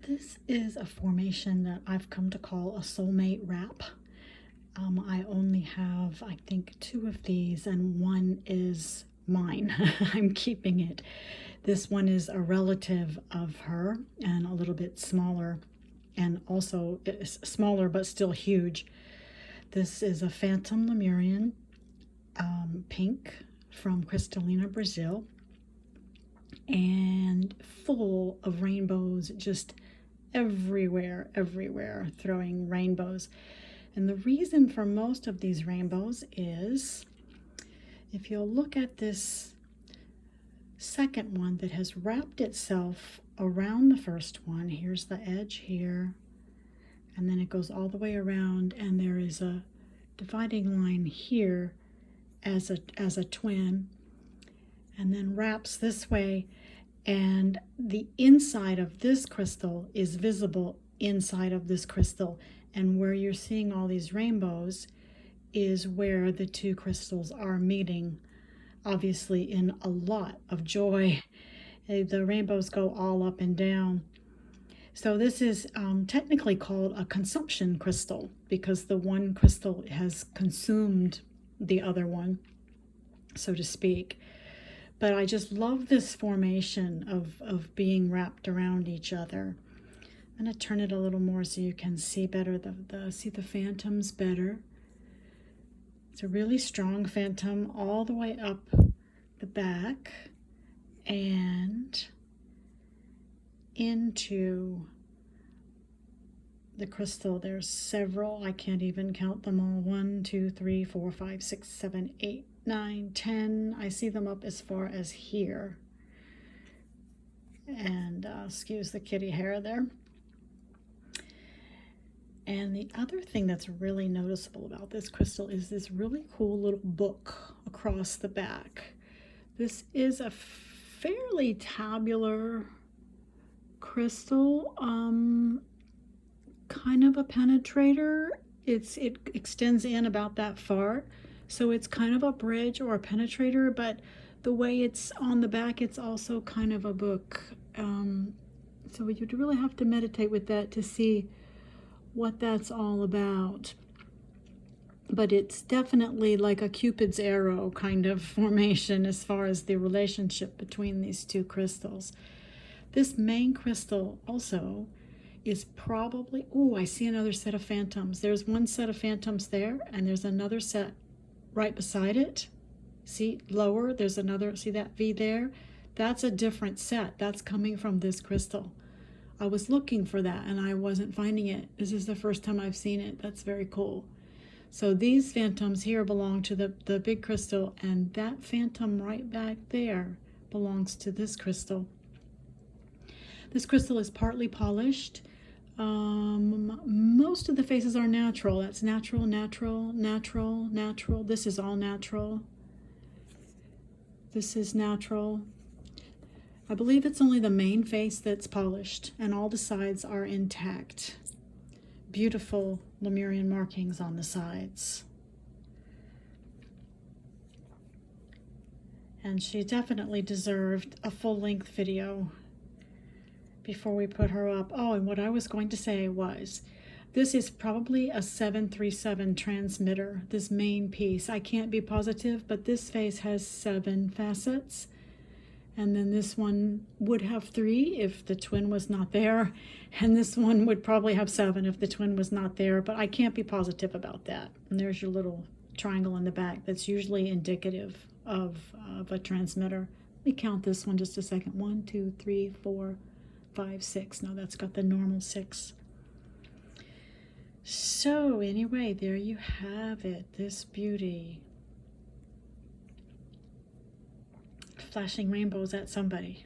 This is a formation that I've come to call a soulmate wrap. I only have, I think, 2 of these, and one is mine. I'm keeping it. This one is a relative of her and a little bit smaller, and also it's smaller but still huge. This is a Phantom Lemurian pink from Cristalina, Brazil, and full of rainbows, just everywhere, throwing rainbows. And the reason for most of these rainbows is, if you'll look at this second one that has wrapped itself around the first one, here's the edge here, and then it goes all the way around, and there is a dividing line here as a twin, and then wraps this way, and the inside of this crystal is visible inside of this crystal, and where you're seeing all these rainbows is where the 2 crystals are meeting, obviously in a lot of joy. The rainbows go all up and down. So this is technically called a consumption crystal, because the one crystal has consumed the other one, so to speak. But I just love this formation of being wrapped around each other. I'm going to turn it a little more so you can see better, see the phantoms better. It's a really strong phantom all the way up the back and into the crystal. There's several, I can't even count them all. 1, 2, 3, 4, 5, 6, 7, 8, 9, 10. I see them up as far as here. And excuse the kitty hair there. And the other thing that's really noticeable about this crystal is this really cool little book across the back. This is a fairly tabular crystal, kind of a penetrator. It extends in about that far, so it's kind of a bridge or a penetrator, but the way it's on the back, it's also kind of a book. So you'd really have to meditate with that to see what that's all about. But it's definitely like a Cupid's arrow kind of formation as far as the relationship between these 2 crystals. This main crystal also is probably, oh, I see another set of phantoms. There's one set of phantoms there, and there's another set right beside it. See, lower, there's another, see that V there? That's a different set. That's coming from this crystal. I was looking for that and I wasn't finding it. This is the first time I've seen it. That's very cool. So these phantoms here belong to the big crystal, and that phantom right back there belongs to this crystal. This crystal is partly polished. Most of the faces are natural. That's natural, natural, natural, natural. This is all natural. This is natural. I believe it's only the main face that's polished, and all the sides are intact. Beautiful Lemurian markings on the sides. And she definitely deserved a full-length video before we put her up. Oh, and what I was going to say was, this is probably a 737 transmitter, this main piece. I can't be positive, but this face has 7 facets. And then this one would have 3 if the twin was not there. And this one would probably have 7 if the twin was not there. But I can't be positive about that. And there's your little triangle in the back that's usually indicative of a transmitter. Let me count this one just a second. 1, 2, 3, 4, 5, 6. No, that's got the normal 6. So anyway, there you have it. This beauty. Flashing rainbows at somebody.